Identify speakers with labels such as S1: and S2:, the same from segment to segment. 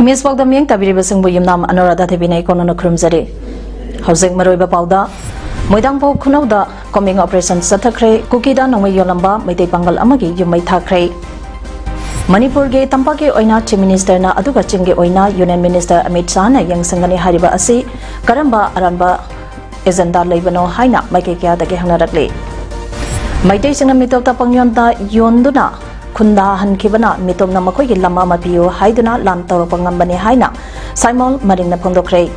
S1: Imes PAODAM yang tabiri basing buyum nam Anuradha Thebinai kono krumzari. Housing Maroiba PAODA Moidang po kunauda coming operation sathakre kukida nongmai yolamba maitei pangal amagi yumai thakre. Manipur ge tampake oina Chief Minister na aduga chingge oina Union Minister Amit Shah na yang sangani hariba asi karamba aranba agenda leibano haina maike kya dage hangnarakle. Maitei singna mitota pangyonda yonduna Kunda Hankibana mitom na makoi lama mapiyo haiduna lam tawro pangambani haina Simon Maring na pondokre.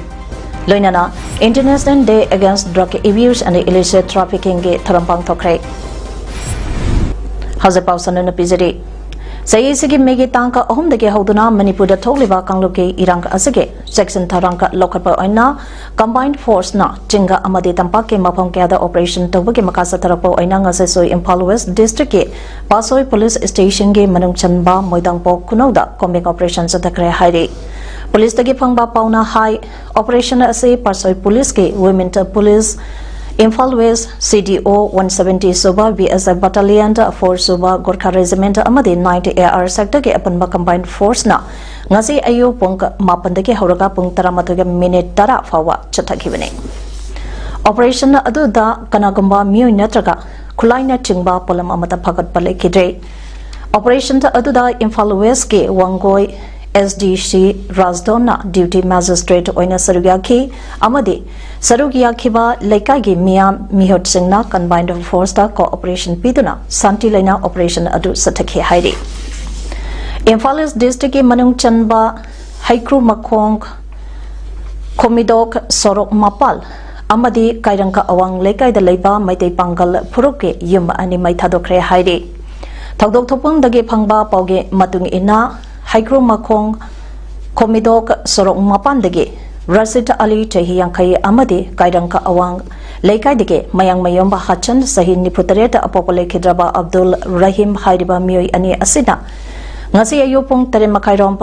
S1: Loinana International Day Against Drug Abuse and Illicit Trafficking ge tharampang thokre. Hausa pausana na pizari. Sayisigi megi tangka ohum dage hauduna Manipur da tholiba kangluke irangka asage section tharangka lokapa oina combined force na chinga amade tampake mapam kya da operation tawbage makasa tharapo oina ngasesoi Impal West district ke Pasoi police station ge manung chanba moidang pok kunauda combat operation satakre hairi police dage phangba pauna high operation ase Pasoi police ke women police Impal West CDO 170 Suba BSF Battalion 4 Suba Gorkha Regiment amadi 90 AR sector ke apanba combined force na ngasi ayu pong mapandake hauraga pung 13 minute tara fawa chathakibane. Operation aduda kanagamba miyo natraga khulaina chingba polam amata phagat pale kidre. Operation aduda Impal West ke Wangoi SDC Rajdona Duty Magistrate oina sarugyaki amadi sarugyakhiba leikagi miyam mihot singna combined force da cooperation piduna santi laina operation adu sathakhi hairi. Impal East district ke manung chanba haikru makhong komidok sorok mapal amadi kairangka awang leikai da leiba maitei pangal phuruke yum ani mai thadokre hairi. Thagdok thopung dage phangba pauge matung ina Haikru Makong Komidok Sorok Mapandage Rasit Ali Chahi Yankai Amadi Kairangka Awang Leikai Dege Mayang Mayomba Hachan Sahin Niputareta Apopole Kidraba Abdul Rahim Haidiba Miyoi Ani Asina Ngasi Ayupong Teremakairom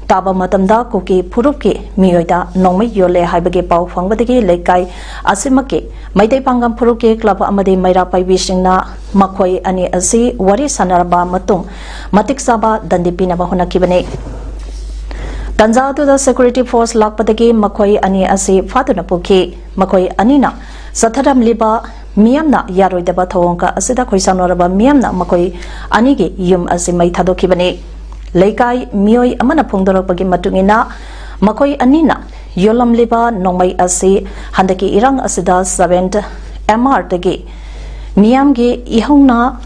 S1: Taba Matamda Kuki Puruki Miyoida Nomi Yole Haibage Pau Fangbadege Leikai Asimake Maite Pangam Puruki Club Amadi Maira Pai Vishingna Makoi Ani Asi Wari Sanaraba Matung Matik Saba Dandipina Bahuna Kibane Tanza to the security force Lakpataki Makoi Ani Asi Fatuna Puki Makoi Anina Sataram Liba Miamna Yaro Deba Tonka Asida Koisanoraba Miamna Makoi Anigi Yum Asi Maitado Kibane Leikai Mioi Amana Pungdorapagi Matungina Makoi Anina Yolam Liba Nomai Asi Handaki Irang Asida 7th MR Tagi Miamgi Ihongna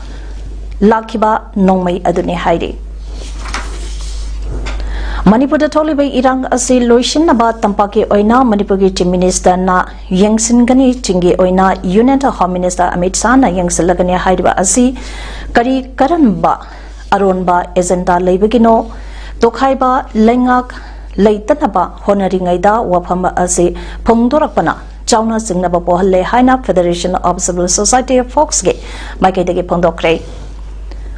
S1: Lakiba Nomai Aduni Haidi Manipur da Tolibai Irang Asi Loishin Naba Tampaki Oina Manipuri Chief Minister na Yangsingani Chingi Oina Union Home Minister Amit Shah na Yangsilagani Haidiba Asi Kari Karanba Aronba Agenda Leibagino Tokhaiba Lengak Leitanaba Honoringaida Wapamba Asi Pongdorakpana Chauna Singnaba Pohale Haina Federation of Civil Society Foxge Maikadegi Pondokre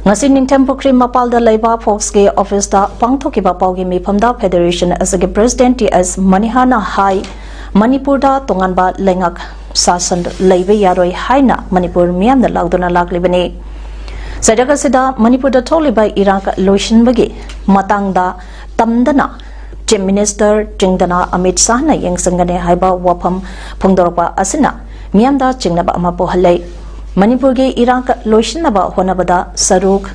S1: Ngasi Ningtempukri Mapalda Leiba Foxge Office da Pangthokiba Paugi Mipamda Federation as a President as Manihana High Manipur da Tonganba Lengak Sasan Leibe Yaroi Haina Manipur Miam the Laudona Laklibane Sadakasida Manipur da Tolibai Iraq Loishin Bagi Matangda Tamdana Chief Minister Jingdana Amit Shah na Yangsangane Haiba Wapam Pungdoropa Asina Miamda Chingnaba Amapo Halei Manipur ge Iraq Loishinaba Honabada Saruk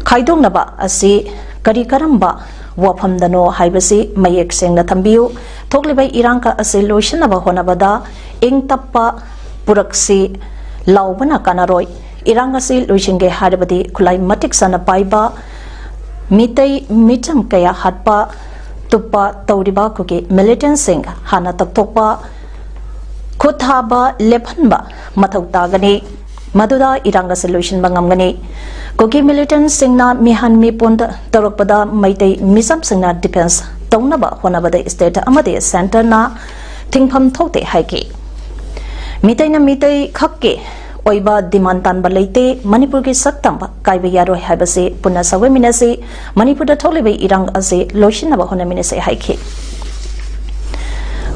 S1: Kaidongnaba Asi Kari Karamba Wapam Dano Haibasi Mayek Sengna Tambiu Toklibai Iranka Asi Loishinaba Honabada Ing Tappa Puraksi Laubana Kanaroi Irangasi Loishinge Hadabadi Kulai Matik Sana Paiba Mitei Mitam Kaya Hatpa Tuppa Tauriba Kuki Militant Singh Hana Taktokpa Kuthaba Lephanba Matau Tagani Maduda iranga solution bangamgani Kogi militant singna mihan mi pond torokpada maitei misam singna defense tongnaba honabada state amade center na thingpham thokte haiki mitei na mitei khakke oiba demand tanba leite Manipur ki saktamba kaiba yaro habase punna sawe minase Manipur da tholibe irang ase loishinaba honaminase haiki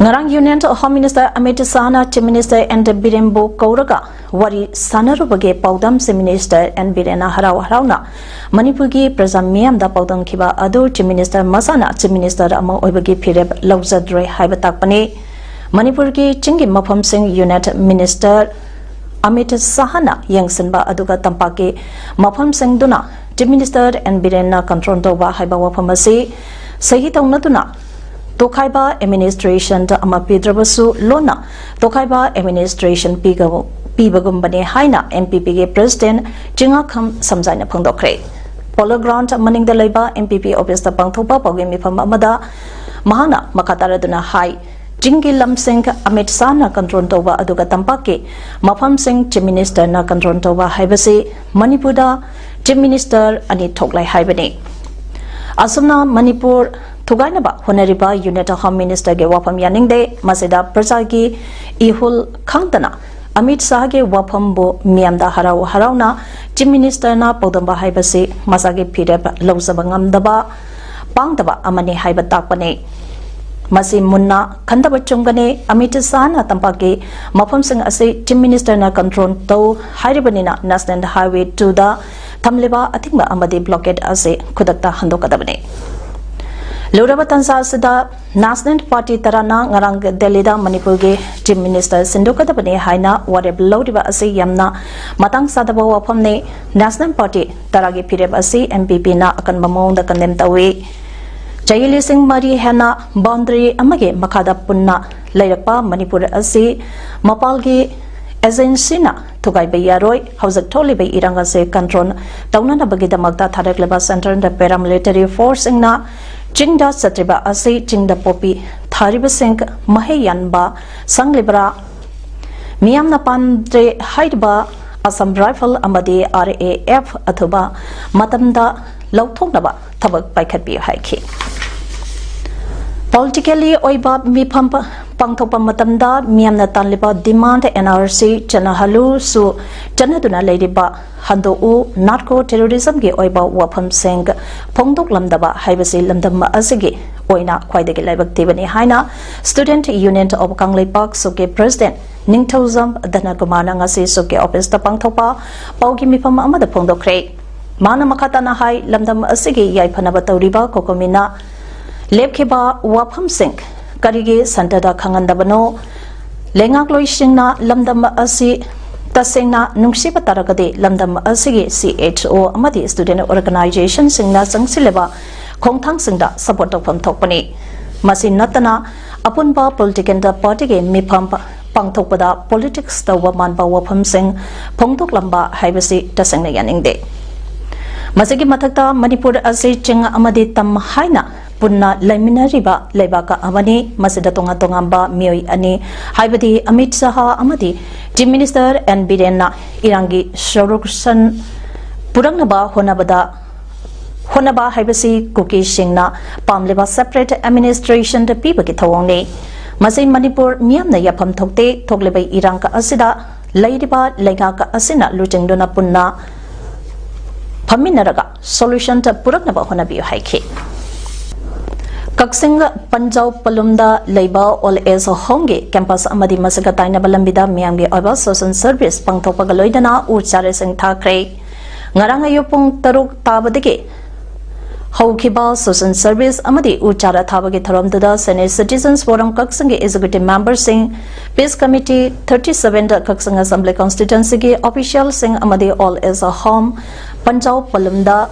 S1: Ngarang Union Home Minister Amit Sana, Chief Minister and Birembo Kauraga, Wari Sanarubage Paudam Minister and Birena Harauna, Manipurgi Prazamiam da Paudam Kiba Adu, Chief Minister Masana, Chief Minister Amo Obagi Pireb Lauzadre Haibatakpane, Manipurgi Chingi Mapam Singh Unit Minister Amit Sahana, Yangsenba Aduga Tampake, Mapam Singh Duna, Chief Minister and Birena Controntova Haibawapamasi, Sahitaunatuna. Tokhaiba administration ta ama pidrabasu lona Tokhaiba administration pibagumbane haina MPP ge president jinga kham samjaina phangdokre polo ground maning da leiba MPP office ta pangthopa pawge mifam amada mahana makataraduna hai jingi lamsing Amit Sana control toba aduga tampake mafam sing chief minister na control toba haibase Manipuda chief minister ani thoklai haibani asumna Manipur Tugainaba Honoriba Unit Home Minister ge wapam yaningde masida prasagi ihul khangtana Amit Shah ge wapam bo miamda harauna Chief Minister na podamba haibase masagi phireb lawzabangam daba pangdaba amani haiba takpane masi munna khandaba chungane Amit Shah na tampake mafam sing ase Chief Minister na control to haibanina National Highway 2 da thamleba athingba amadi blockade ase khudakta handokadabane Luraba Tansa Sada National Party Tarana Ngarang Delhi da Manipur ge Chief Minister Sindukadabane Haina Wareb Lodiba Ase Yamna Matang Sadaba Wapamne National Party Taragi Pireb Ase MPP na akan mamong da kandem tawe Chayili Singh Mari Hena boundary amage makada punna Lairakpa Manipur Ase Mapal ge agency na Tugai Bayaroi Hausak Toli Bay Iranga se control Taunana Bagida Magda Tharak Leba Center the paramilitary force na Jingda Satriba Ase Jingda Popi Thariba Singh Mahayanba Sanglibra Miyamna Pandre Haidba Assam Rifle Amadi RAF Athuba Matamda Lautonaba Tabak Paikatbi Haiki Politically Oiba Mipampa Pangtopa Matamda Miyamna Tanliba Demand NRC Chanahalu Su Chanaduna Ladyba Hando U Narco Terrorism Ge Oiba Wapam Singh Pongdok Lamdaba Haibasi Lamdama Asigi Oina Kwaidagi Labak Tibani Haina Student Union of Kanglei Park Suke President Ningtozam Danakumana Ngasi Suke Office the Pangtopa Paugi Mipam Amada Pongdokre Mana Makatana Hai Lamdam Asigi Yai Panabatauriba Kokomina Lebkeba Wapam Singh Karigi Santada Kangandabano Lengak Loishina Lamdam Asi Tasena Nungshiba Tarakade Lamdam Asigi CHO Amadi Student Organization Singna Sangsileba Kongtang Singda Support of Tokpani Masin Natana Apunba Political Party Mipam Pangtopada Politics Tawa Manba Wapam Singh Pongtok Lamba Haibasi Tasena Yaningde Masigi Matakta Manipur Asi Chinga Amadi Tam Haina Punna Laiminariba Laibaka Amani Masida Tonga Tongamba Mioi Ani Haibadi Amit Saha Amadi Chief Minister and Birena Irangi Shoruksan Purangnaba Honaba Haibasi Kuki Shingna Pamleba Separate Administration the People Kitawone Masin Manipur Miamna Yapam Tokte Togleba Iranka Asida Laidiba Legaka Asina Lutengdona Punna Paminaraga Solution to Purangnaba Honabi Haiki Kaksing Panjau Palumda Labor All As Honge Campus Amadi Masagataina Balambida Miamgi Oba Social Service Pangtopagaloidana Uchare Sing Takre Ngaranga Yopung Taruk Tabadiki Haukiba Social Service Amadi Uchara Tabagi Taramdada Senate Citizens Forum Kaksing Executive Member Sing Peace Committee 37 Kaksing Assembly Constituency Official Sing Amadi All As a Home Panjau Palumda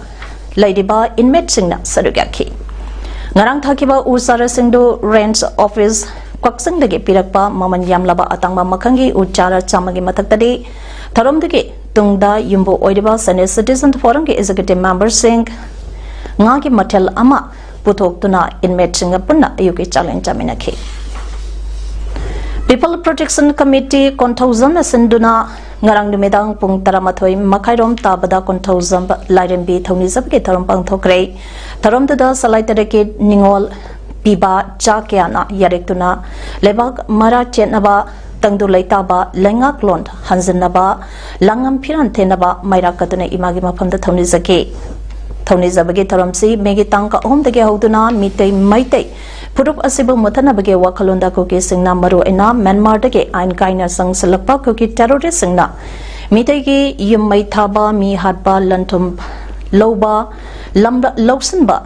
S1: Ladiba Inmate Singna Sarugaki Ngarang Thakiba Usara Singdo Range Office Kwaksang Dagi Pirakpa Maman Yamlaba Atangma Makangi Uchara Chamagi Mataktadi Tarom Dagi Tungda Yumbo Oidiba Senate Citizen Forum Executive Member Sing Ngagi Matel Ama Putok Tuna Inmate Singapuna Yuki Challenge Aminaki People Protection Committee Kontauzana Sinduna ngarang numedang pung taramathoi makhairom tabada konthozam lairembi thonizab ke tharom pangthokre tharom da salai tareke ningol piba chakyana yarektuna lebak mara chenaba tangdu laitaba lengak lond hanjannaba langam phiran thenaba maira katuna imagi maphamda thonizake thonizabage tharamsi megi tangka omdage hoduna mitei maitai Purup asibu mutana bage wakalunda koki singna maru ina Myanmar dage ain kaina sang salakpa koki terrorist singna mitegi yummai thaba mi hatba lantum loba lambra loksanba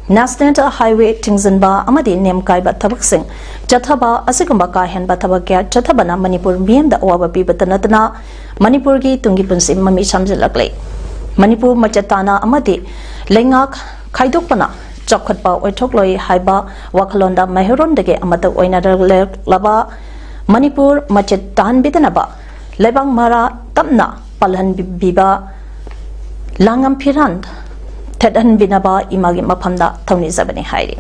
S1: National Highway tingzanba amadi nemkaiba thabak sing chathaba asigumba ka henba thabakya chathabana Manipur miyamda awaba pibatanatana Manipur gi tungi punsi mami samjilakle Manipur machatana amadi lengak khaidokpana Chokhatpa oithokloi haiba wakalonda mahiron dege amata oina laba Manipur machet tan bidanaba lebang mara tamna palhan biba langam phiran thadhan binaba imagi maphamda thoni zabani hairi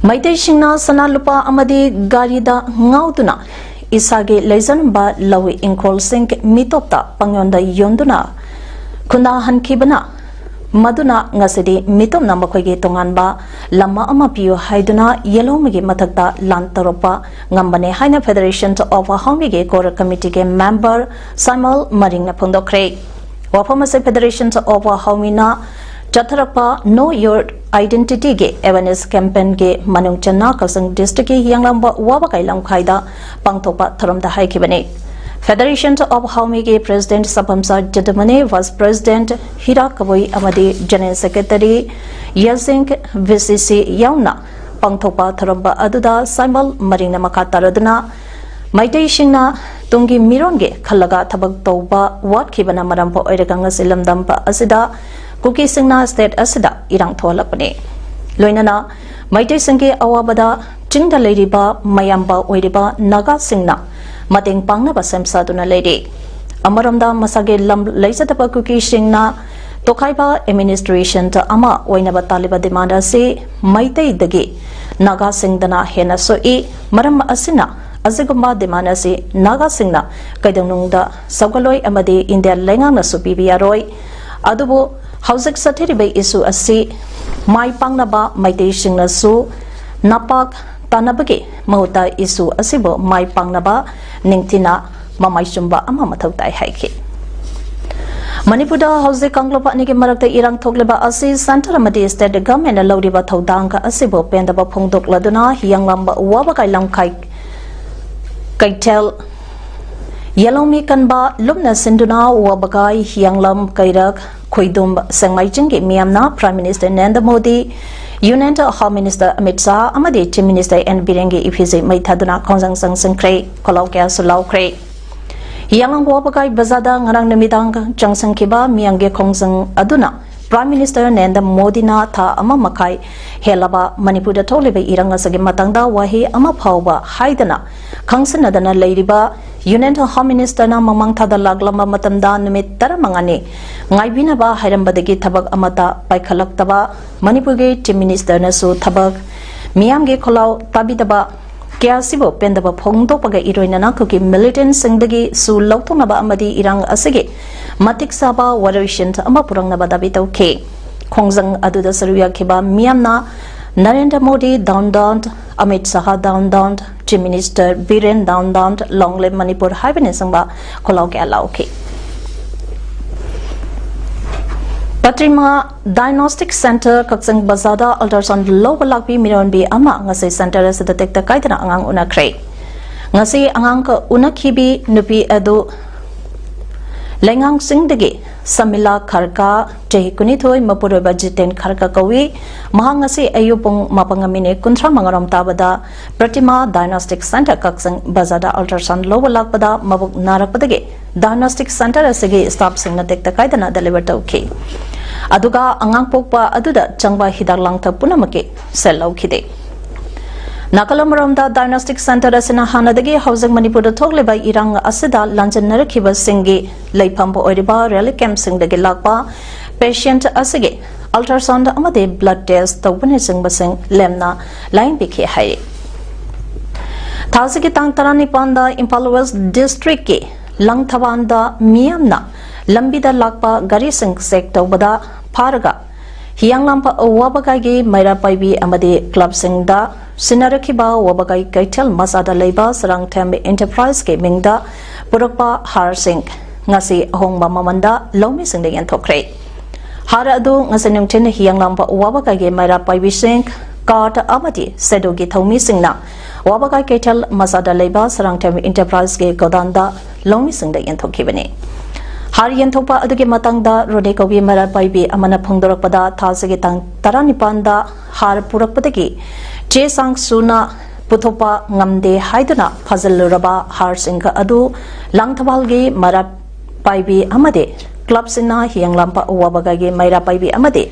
S1: Maitei singna sana lupa amadi garida ngauduna isage leizan ba lawi inkol sing mitopta pangyonda yonduna khunda hankibana Maduna ngasidi mitom na makoyge tonganba lama ama piyo haiduna yelomigi mathakta lantaropa ngambane haina Federation of Homige Core Committee ge member Samuel Maring na phondokre wafamase Federation of Homina Chatharapa Know Your Identity ge awareness campaign ge manung channa kasang district ge yanglamba wabakai lamkhaida pangthopa tharamda haikibane Federation of Homige President Sapamsa Jadamane Vice President Hira Kavoi Amadi General Secretary Yazing VCC Yauna Pangthopa Tharamba Aduda Samuel Marina Makataraduna Maitei Shingna Tungi Mironge Khalaga Thabak Toba Wat Kibana Marampo Oiraganga Silamdamba Asida Kuki Singna State Asida Irang Tholapane Loinana Maitei Singe Awabada Chingda Ladiba Mayamba Oiriba Naga Singna Mating pangnaba semsaduna lady Amaramda masage lam laisatapa kuki singna Tokaiba administration ta ama oinaba taliba demanda se maitei dagi Naga singdana hena so e maram asina azigumba demanda se Naga singna kaidonungda saugaloi amadi India lengang na supibi yaroi adubu hausik sathiribe isu asi mai pangnaba maitei singna su napak Tanabagi mahuta isu asibo mai pangnaba ningtina mamai sumba ama mathautai haiki Manipurda hauze kanglopa nige marakta irang thokleba asi center amadi state government lawriba thodang ka asibo pendaba phongdok laduna hiyanglamba waba kai lamkai kaitel Yalomi kanba lumna sinduna wabagai hiyanglam kairak khoidum sangmai jingge miyamna Prime Minister Narendra Modi Union Home Minister Amit Shah amadi Chief Minister N Birengi Ifise Maithaduna Khongjang Sang Sangkre Kolaukia Sulaukre Hiyangang wabagai bazada ngarang namidang changsang kiba miyange khongjang aduna Prime Minister Narendra Modi na tha ama makai helaba Manipurda tholiba iranga sagi matangda wahi ama phawba haidana khangsanadana leiriba Union Home Minister na mamang thada laglamba matamda numit taramangani ngaibinaba hairambadagi thabak amata paikhalak Manipur ge Chief Minister na su thabak miyamge kholau tabidaba kyasibo pendaba phongdo paga iroinana kuki militant singdagi su lautonaba amadi irang asige matik saba warishin ama purangnaba dabi tauke khongjang aduda saruya khiba miyamna Narendra Modi down Amit Shah down Chief Minister Biren down long live Manipur haibane sangba kholau ke alauke Patrima Diagnostic Center Kaksang Bazada Ultrasound Lobalakpi Mironbi Ama ngasi center sa detekta kaitana angang unakre ngasi angang ka unakhibi nupi adu lengang singdagi Samila Kharka Jehi Kunithoi Mapuroba Jiten Kharka Kawi Mahangasi Ayupong Mapangamine Kuntra Mangaram Tabada Pratima Diagnostic Center Kaksang Bazada Ultrasound Lobalakpada Mabuk Narakpadage Diagnostic Center asigi staff singna dekta kaidana deliver tauke aduga angang pokpa aduda changba hidar langtha punamake selaukhide Nakalamaromda Diagnostic Center asina hanadagi housing Manipurda thogleba irang asida lanjan narakhiba singi leipambo oiriba rally camp singdagi lakpa patient asige ultrasound amade blood test tawbane singbasing lemna line bikhe hai Thasigi tang tarani panda Impala West district ke lang thabanda miyamna lambida lakpa gari sing sek tawbada pharaga hiyanglampa wabagai gi maira paibi amade club singda sinarakiba wabagai kaitel masada leiba sarang them enterprise ke mingda purakpa har sing ngasi ahongba mamanda lomi singde yan thokre hara adu ngasi nungtin hiyanglampa wabagai gi maira paibi sing card amadi sedogi thomi singna wabagai kaitel masada leiba sarang them enterprise ke godanda lomi singde yan thokibani har yan thopa adugi matangda rode kobi mara paibi amana phongdorakpada thasagi tang taranipanda har purakpadagi che sang suna puthopa ngamde haiduna phazaluraba har singha adu langthabalgi mara paibi amade club sina hiyanglampa wabagagi maira paibi amade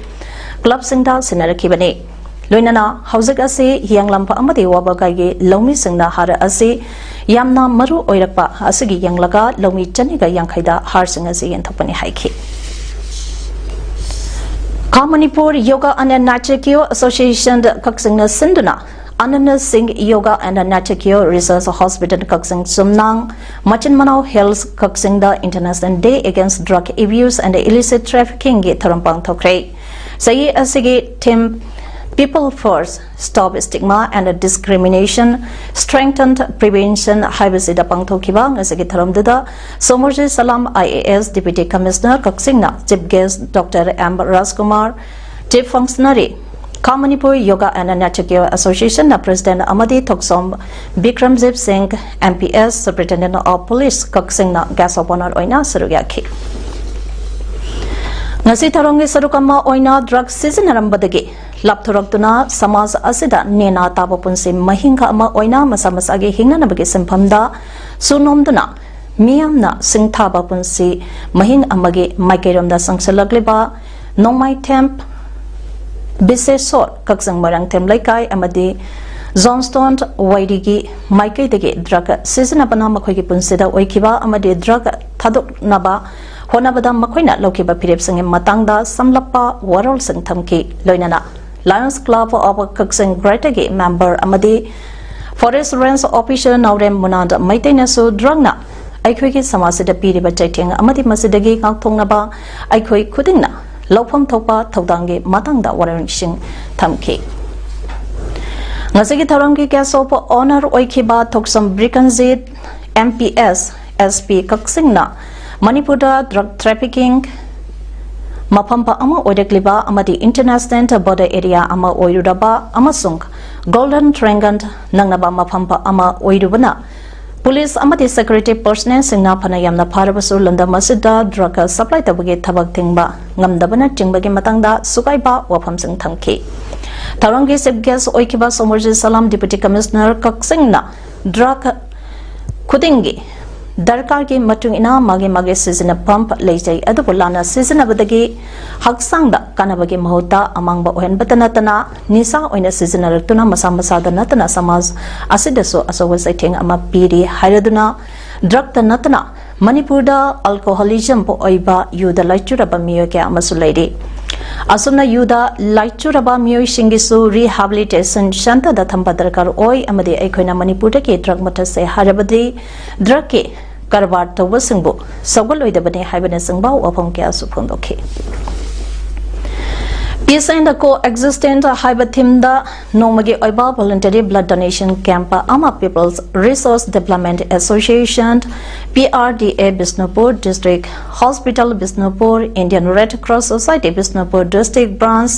S1: club singda sinarakibani loinana haujak ase hiyanglampa amade wabagagi lomi singna har ase yamna maru oirakpa asigi yanglaga lomi chaniga yangkhaida har sing ase yanthopani haiki Manipur Yoga and Nature Association Kaksing Sinduna Anana Singh Yoga and Nature Research Hospital Kaksing Sumnang Machin Manau Hills Kaksing the International Day Against Drug Abuse and Illicit Trafficking Tharampang Thokre Sayi Asigi Tim People First Stop Stigma and Discrimination Strengthened Prevention Haibasida Pangthokibang Asigi Tharamdada Somorji Salam IAS Deputy Commissioner Kaksingna Chief Guest Dr. M. Rajkumar Chief Functionary Manipur Yoga and Nature Association President Amadi Thoksom Bikramjit Singh MPS Superintendent of Police Kaksingna Gas of Honor Oina Suruyaki Ngasi Tarongi Sarukama Oina Drug Season Rambadagi Lapthoraktuna Samaj Asida Nena Tabapunsi Mahinga Ama Oina Masamasagi Hinganabagi Simpamda Sunomduna Miyamna Singthaba Punsi Mahing Amagi Maikeramda Sangsalakliba Nongmai Temp Bisesor Kaksang Marang Tem Laikai Amadi Johnston Waidigi Maikaidagi Drug Season Abana Makogi Punsida Oikiba Amadi Drug Taduk Naba Honabada Makoina Lokiba Piripsing Matangda Samlapa Warol Sing Thamki Loinana Lions Club of Kaksing Gretagi member Amadi Forest Range Officer Naurem Munand Maitenasu Dragna Aikoi Samasida Piriba Chaiting Amadi Masidagi Kangtongnaba Aikoi Kudingna Lopam Topa Taudangi Matangda Warishing Thamki Nasigi Tarangi Gasopo Honor Oikiba Toksam Brikanzit MPS SP Kaksingna Manipurda Drug Trafficking Mapampa Ama Oidekliba Amadi International Border Area Ama Oirudaba Amasung Golden Triangle Nangnaba Mapampa Ama Oirubana Police Amadi Security Personnel Singna Panayamna Parabasu Landa Masida Drug Supply Tabagi Tabak Tingba Ngamdabana Tingbagi Matangda Sukaiba Wapam Sing Thamki Tarangi Chief Guest Oikiba Somorji Salam Deputy Commissioner Kaksingna Drug Kudingi Darkargi Matungina Magi season pump late Adapulana season abadagi Haksangda Kanabagi Mahota among Bohen Batanatana Nisa oina seasonal tuna Masamasada Natana Samas Asidaso Asowas Iting Amapiri Hiraduna Drug the Natana Manipurda Alcoholism Po Oiba Yuda Laichuraba Mioke Amasuladi Asuna Yuda Laichuraba Mio Shingisu Rehabilitation Shanta Dathamba Darkar Oi Amadi Equina Manipurta Ki Drug Matase Harabadi Drake Karbar Toba Singbo, Sogoloi the Bane Haibane Singbo, upon Kia Supundoki. Peace and the coexistent Haibatimda Nomagi Oiba Voluntary Blood Donation Camp Ama People's Resource Development Association, PRDA Bisnupur District Hospital Bisnupur, Indian Red Cross Society Bisnupur District Branch,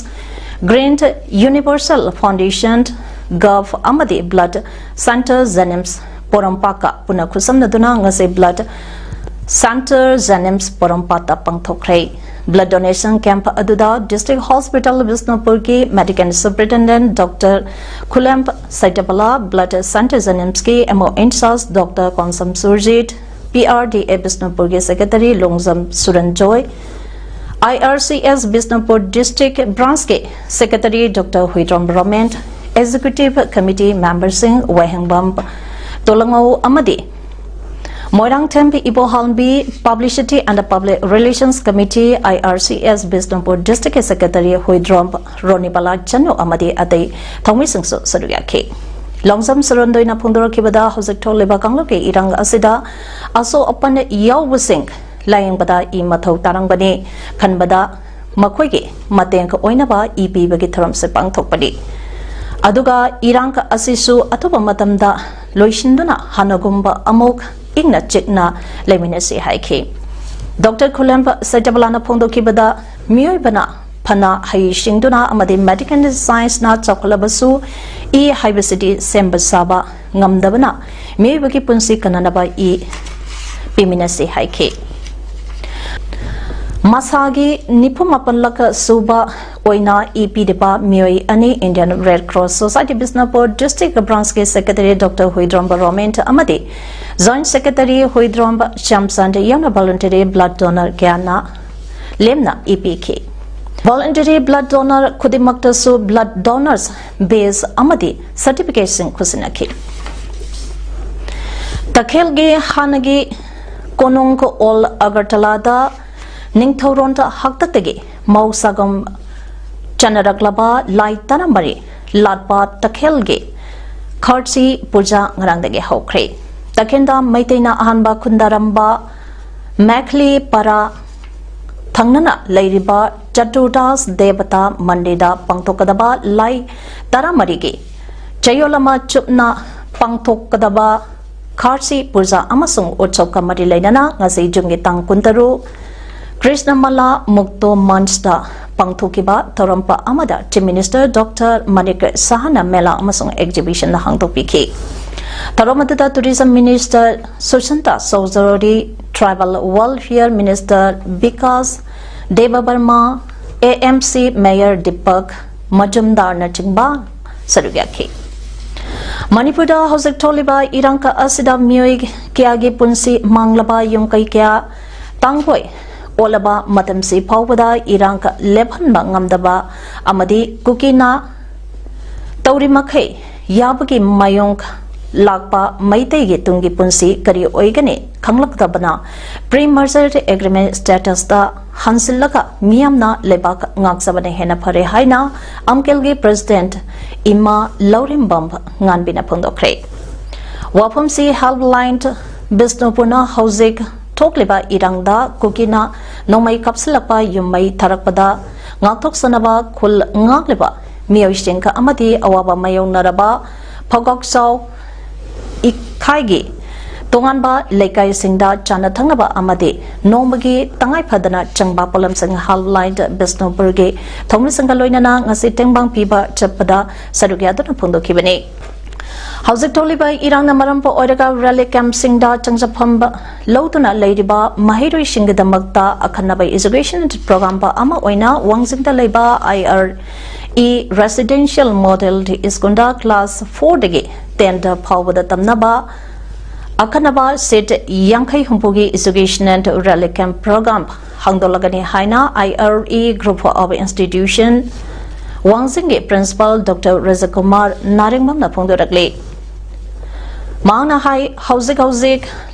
S1: Grant Universal Foundation, Gov Amadi Blood Center Zenims. Porampaka Punakusam Naduna Ngase Blood Center Zenims Porampata Pangthokre Blood Donation Camp Aduda District Hospital Bisnupurgi Medical Superintendent Dr. Kulamp Saitapala Blood Center Zenimski MO Inchas Dr. Konsam Surjit PRDA Bisnupurgi Secretary Longzam Suranjoy IRCS Bisnupur District Branch Secretary Dr. Huitram Brament Executive Committee Member Singh Wahangbam Tolango Amadi Moirang Tempi Ibo Halmbi Publicity and Public Relations Committee IRCS Bisnupur District Secretary Huidrom Ronibala Chano Amadi Ade Thomisingso Saduyaki Longsam Surundoina Pundorokibada, Hosek Leba Kangloke, Irang Asida, also upon Yawusing, lying bada I Mato Tarangbani, Kanbada, Makwegi, Matenka Oinaba, EP Bagitaram Sepang Topadi. Aduga, Iranka Asisu, Atuba Matamda, Loishinduna, Hanagumba, Amok, Igna Chikna, Leminesi Haiki. Dr. Kulemba Sajabalana Pondokibada, Mioibana, Pana Hai Shingduna, Amadi Medical Science na Chokolabasu, E Hibacity Sembasaba, Ngamdabana, Mioibaki Punsi Kananaba E Piminasi Haiki. Masagi Nipumapanlaka Suba Oina EP Depa Mioi Ani Indian Red Cross Society Bisnapur District Branch Secretary Dr. Huidromba Roment Amadi Joint Secretary Huidromba Shamsande Yana Voluntary Blood Donor Gyana Lemna EPK Voluntary Blood Donor Kudimaktasu Blood Donors Base Amadi Certification Kusinaki Takelgi Hanagi Konung All Agartalada Ningthoronta Haktagi Mausagam Chanaraglaba Lai Tanamari Latpa Takelgi Kharsi Puja Ngarangdagi Hokre Takenda Maitena Ahanba Kundaramba Makli Para Tangnana Lairiba Chatudas Devata Mandeda Pangtokadaba Lai Taramarigi Chayolama Chupna Pangtokadaba Kharsi Puja Amasung Utsoka Marilainana Ngasi Jungitang Kuntaru Krishna Mala Mukto Mansta Pangtukiba Torampa Amada Chief Minister Dr. Manik Sahana Mela Amasung Exhibition na Hangtopiki. Taromatata Tourism Minister Sushanta Sozorodi, Tribal Welfare Minister Vikas Deva Barma, AMC Mayor Deepak Majumdar Nachingba Sarugyaki. Manipura Hosek Toliba Iranka Asida Muig Kiagi Punsi Manglaba Yungkai Kya Tangpoi Olaba Matamsi Paubada Iranka Leban Bangamdaba Amadi Kukina Taurimakhe Yabaki Mayong Lakpa Maitegi Tungi Punsi Kari Oigani Kanglakdabana Pre-merger agreement status da Hansilaka Miyamna Lebak Ngaksabane Hena Pare Haina Amkelgi President Ima Laurimbamb Nganbina Pundokre Wapumsi Helpline Bisnopuna Hausik Tokliba Irangda Kukina Nomai Kapsilapa Yumai Tarakpada Ngaktok Sanaba Kul Ngakliba Mioishinka Amadi Awaba Mayong Naraba Pogoksaw Ikaigi Tonganba Lekai Singda Chana Tangaba Amadi Nomagi Tangai Padana Changba Polam Sing Halline Bisnoburgi Tomisangaloinana Ngasi Tengbang Piba Chapada Sarugyadana Pundo Kibani Howsik Toliba Irang Namarampo Oidaga Rally Camp Singda Changsapamba Lotuna Ladyba Mahiro Shingida Magda Akanaba Immigration Program Ama Oina Wangsinta Leba IRE Residential Model Iskunda Class 4 Digi Tender Power the Tamnaba Akanaba Sit Yankai Humpugi Immigration and Rally Camp Program Hangdolagani Haina IRE Group of Institution Wangsingi Principal Dr. Reza Kumar Naringmam Napungduragli Maana Hai Howsik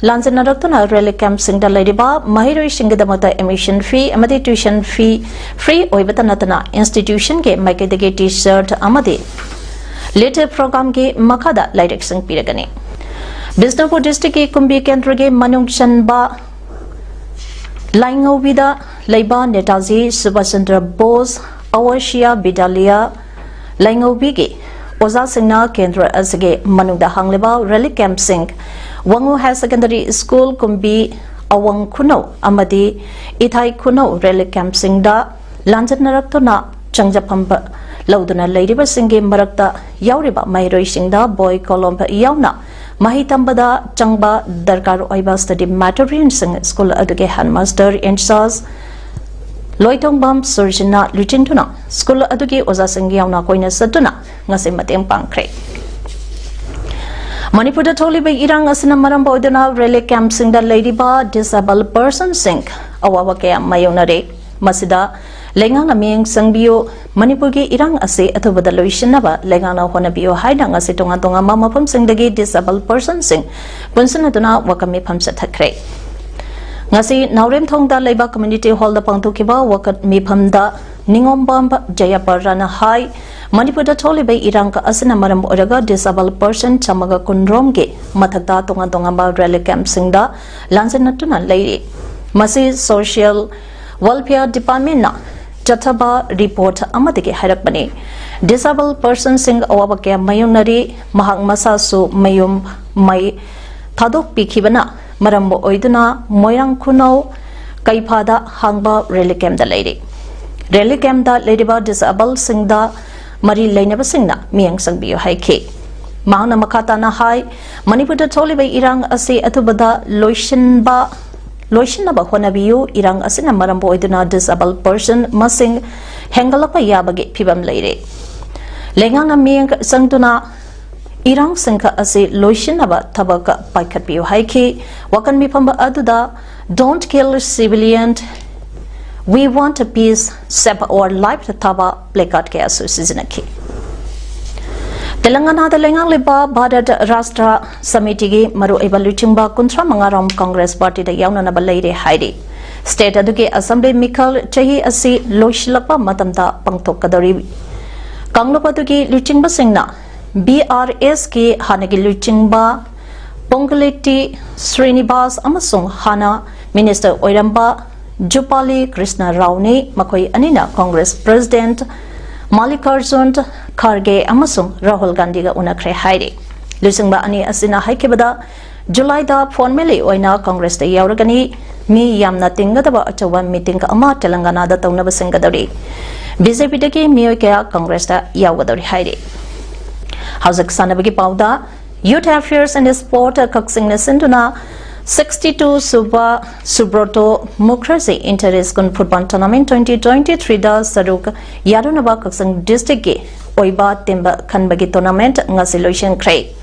S1: Lanzanaratuna Rally Camp Singda Ladyba Mahiro Shingidamata Emission Fee Amadi Tuition Fee Free Oibatanatana Institution Ge Makedege T-shirt Amadi Later Program Ge Makada Direction Piragani Bisnapur District Ge Kumbi Kendrage Manung Chanba Laingobida Laiba Netaji Subhaschandra Bose Awashia Bidalia Laingobigi Oza Singna Kendra Asige Manungda Hangleba Rally Camp Sing Wangu High Secondary School Kumbi Awang Kuno Amadi Itai Kuno Rally Camp Singda Lanjan Naraktona Changjapamba Lauduna Ladyba Singi Marakta Yauriba Mairoi Singda Boy Colomba Yauna Mahitambada Changba Darkar Oiba Study Material Sing School Aduge Handmaster in Charles Loitong Bam Surjina Lucintuna School Adugi Oza Singiauna Koina Satuna Ngasi Mateng Pangkre Manipura Toliba Irang Asina Marambo Dana Rally Camp Singda Ladyba Disabled Person Sing Awawake Mayonare Masida Lengang Aming Sangbio Manipurgi Irang Ase Atubada Luishinaba Lengana Honabio Haidang Asitonga Tonga Mama Pum Singdagi Disabled Person Sing Bunsanaduna Wakami Pamsatakre Ngasi Naurim Thongda Laiba Community Hall the Pangtukiba Wakat Mipamda Ningombam Jayaparana Hai Manipur Tolibe Iranka Asina Maram Oraga disabled person Chamaga Kundromge Matakda Tonga Tongamba Rally Camp Singda Lansanatuna Lady Masi Social Welfare Department na Jataba report Amadiki Harakbani Disabled person sing Awabake Mayunari Mahang Masasu Mayum May Tadok Pikibana Marambo Oiduna Moyang Kuno Kaipada Hangba Rally Camp the lady Rally Camp the Ladyba Disabled Singda Mari Lainaba Singna Miang Sangbiyo Haike Mahana Makatana Hai Manipur Tolibe Irang Ase Atubada Loishinaba Honabiyu Irang Asina Marambo Iduna disabled person Masing Hengalapa Yabagi Pibam Lady Lenganga Miang Sangtuna Irang Singka Ase Loishinaba Tabaka Paikapiyo Haike Wakan Mipamba Aduda Don't kill civilian. We want a peace, save our life taba placard ke asu seasonaki. Telangana the Lengang Liba Bharat Rashtra Samiti gi Maru Evaluchimba Kuntra Mangaram Congress Party the Yauna Balade Heidi. State Aduke Assembly Mikal Chahi Asi Loishlapa Matamta Pangtok Kadari. Kanglopatuki Luchingba Singna BRS ki Hanagi Luchingba Pongaliti Srinivas Amasung Hana Minister Oiramba Jupali Krishna Rauni Makoi Anina Congress President Mallikarjun Kharge Amasung Rahul Gandhi ga unakre haide Lusingba ani asina haikebada July da formally oina Congress da yauragani mi yamna tingadaba achawa meeting ka ama Telangana da taunaba singadari BJP dagi miyoy kaya Congress da yawgadari haide Hausak sanabagi pauda Youth Affairs and Sport Kaksing Nasinduna 62 Subroto Mukrasi Inter-School Football Tournament 2023 da Saruk Yarunaba Kaksang District ge Oiba Timba Kanbagi Tournament ngasi loishen kray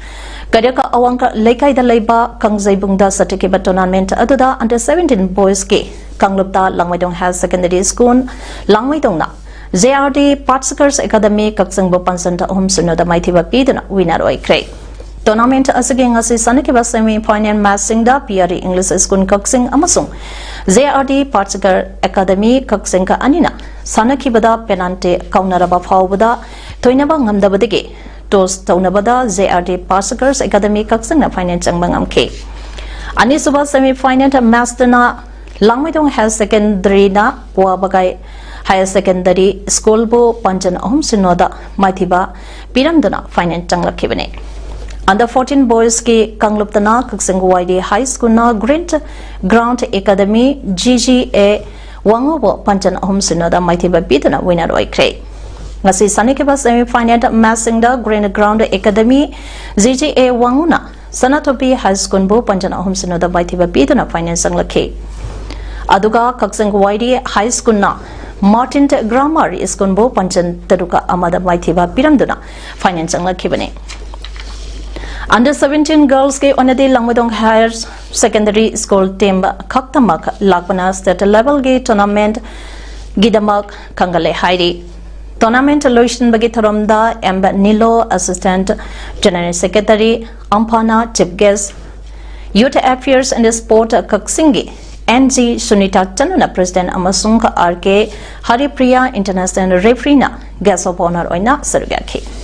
S1: Kadaka Awangka Lekai da Leiba Kangzaibungda Satikeba Tournament aduda under 17 boys ge Kanglupta Langmaidong High Secondary School Langmaidong na JRD Partsikers Academy Kaksang Bopansanta Home Sunoda Maithiba Piduna winner oi kray Tournament asaging asi sanakiba semi-final match singda PRE English School Kaksing amasung JRD Partsikar Academy Kaksing ka anina sanakibada penalty kaunaraba phawbada toinaba ngamdabadege toss taunabada JRD Partsikars Academy Kaksing na final changbangam ke ani suba semi-final match na Langmaidong High Secondary na Puabagai Higher Secondary School bo Panjan Ahom Sinoda Maithiba Piramdana final changlakibane Under 14 boys ki Kangluptana Kaksingwaidi High School na Grant Ground Academy GGA Wangobo Panchan Ahom Sinoda Maithiba Bidana winner oikre. Ngasi sanikiba semi-final matching da Grant Ground Academy GGA Wanguna Sanatopi High School bo Panchan Ahom Sinoda Maithiba Bidana final sanglake. Aduga Kaksingwaidi High School na Martin Grammar School bo Panchan Taruka Amada Maithiba Piramduna final sanglakibane. Under 17 girls ke onadi Langmadong Higher Secondary School team Kaktamak Lakpana State Level ge tournament Gidamak Kangale Haidi. Tournament Loishin Bagi Tharomda Emba Nilo Assistant General Secretary Ampana Chief Guest Youth Affairs and Sport Kaksingi NG Sunita Chanuna President Amasunga RK Haripriya International Referee na Guest of Honor oina Sarugaki.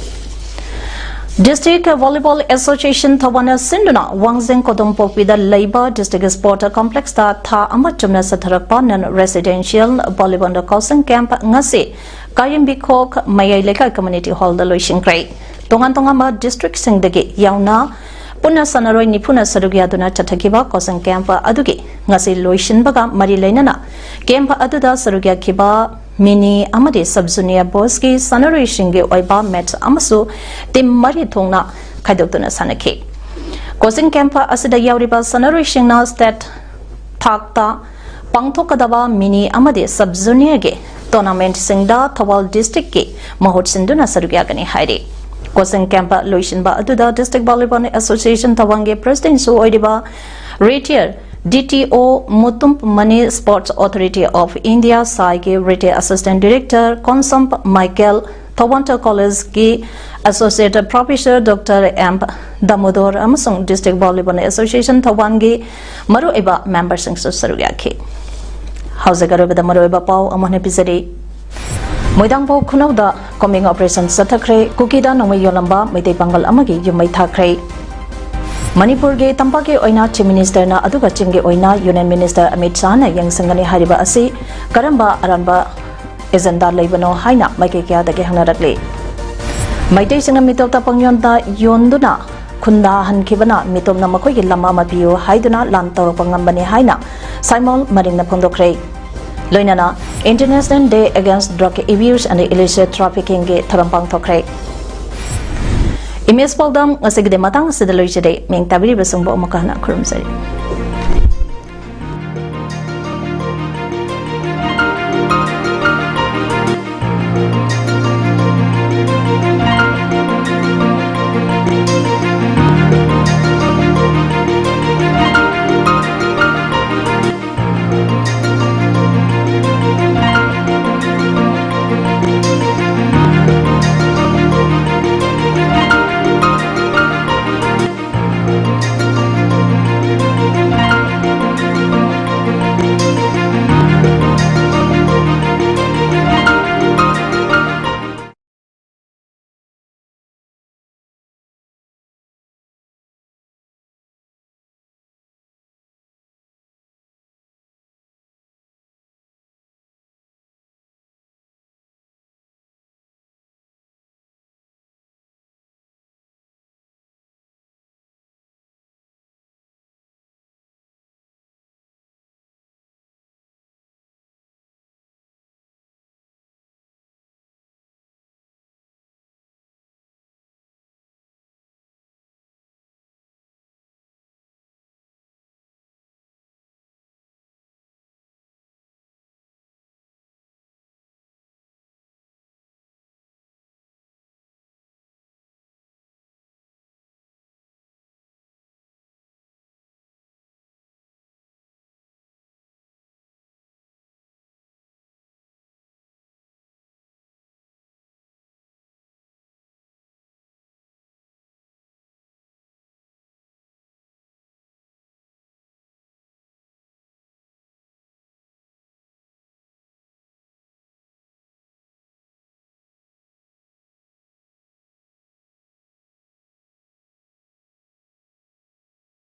S1: District Volleyball Association Tawana Sinduna Wangzeng Kodongpok with the Labour District Sport Complex ta Tha Amachumna Satharakpa non-residential volleyball coaching camp ngasi Kayambikok Mayay Leka Community Hall the Loishin Gray. Tongan District Singdagi Yauna Puna Sanaroi Nipuna Sarugyaduna Chatakiba coaching camp adugi ngasi Loishin Baga Marilainana camp aduda Sarugya Kiba Mini Amadi Subjunior Boski Sanari Shingi Oiba Met Amasu Tim Mari Tongna Kaidotuna Sanaki. Coaching camper Asida Yauriba Sanari Shingna State Takta Pangtokadaba Mini Amadi Subjunior Ge Tournament Singda Tawal District Ge Mahot Sinduna Sarugyagani Haidi. Coaching camper Luishinba Aduda District Volleyball Association Tawange President Su Oidiba Retier DTO Mutump Money Sports Authority of India Saigi Retail Assistant Director Consump Michael Toronto College Ki Associate Professor Dr. M. Damodar Amasung District Volleyball Association Tawangi Maru Eba Member Sing Sarugaki. How's the Maru Eba Pau Amon episode? Moidangpo Khunauda combing operation Sathakre, Kukida Nongmai Yolamba, Mete Pangal Amagi, Yumai Thakre. Manipur ge Tampake Oina Chief Minister na Aduga Chinge Oina Union Minister Amit Shah na yang sangani hariba asi karamba aranba agenda leibano haina maike kya dage hangnarakle. Maitei singa mitota pangyonta yonduna khunda hankibana mitom na makoi gi lama mapiyo haiduna lantaw pangambani haina Simon Maring na phondokre. Loinana International Day Against Drug Abuse and Illicit Trafficking ge tharampang thokre. Imes PAODAM ngasig de matang sa daloy siya de ming tabili basong buong makahana kurumsari.